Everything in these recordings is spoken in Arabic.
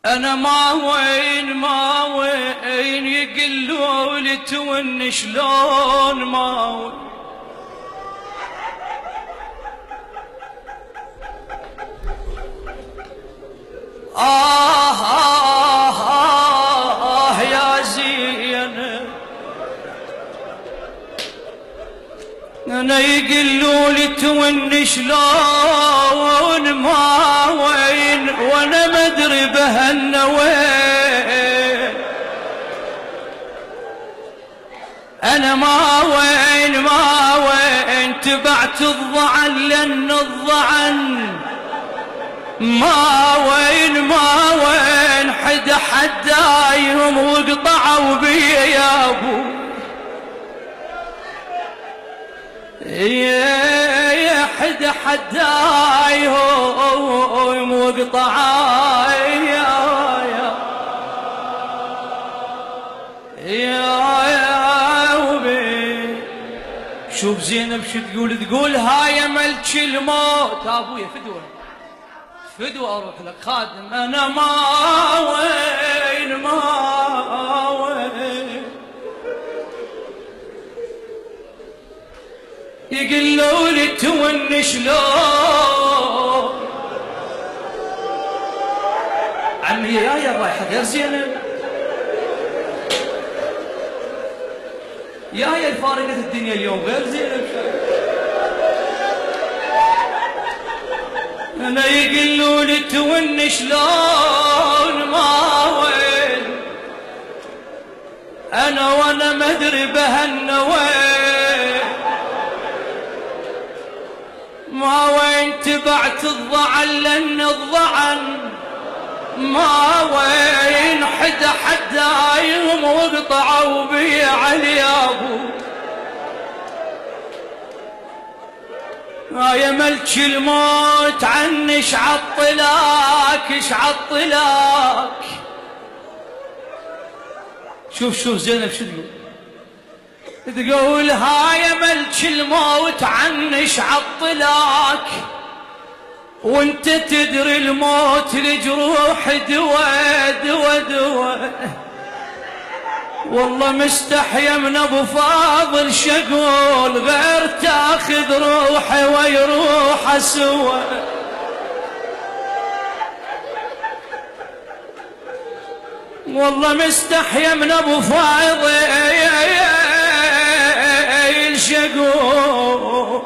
انا ما وين يقلوا لي تون شلون ما وين. يا زين انا يقلوا لي تون شلون ما وين وانا ما ادري بهالنوين. انا ما وين تبعت الضعن لان الضعن ما وين حدا حدايهم وقطعوا بي يا ابو. يا حدا حدايهم وقطعوا يا وبي. شوف زينب شو تقول هاي ملك الموت ابويا فدوة اروح لك خادم. انا ما وين يقولوا لي تون شلون. عمي يا رايحة غير زينب يا الفارقة الدنيا اليوم غير زينب. انا يقولوا لي تون شلون ما وين انا وانا ما ادري بهالنوين. ما وين تبعت الضعن لان الضعن ما وين حدا حدايهم وقطعوا بي علي ابو. يا ملك الموت عني شعطلاك شوف زينب شو تقول هاي ملك الموت عني شعطلاك وانت تدري الموت لجروح دوا والله مستحيا من ابو فاضل شقول غير تاخذ روحي ويروح سوا. والله مستحيا من ابو فاضل شقول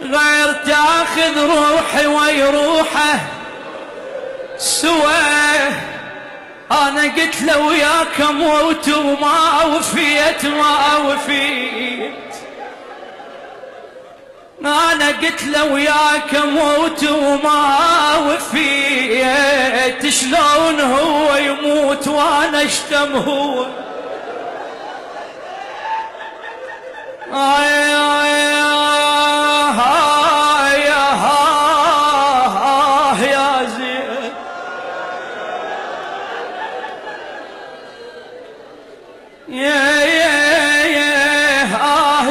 غير تاخذ روحي ويروحه سوا. انا قلت له وياك موت وما وفيت انا قلت له وياك موت وما وفيت. شلون هو يموت وانا اشتم هو. يا زين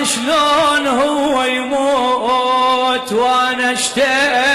شلون هو يموت وانا اشتاق.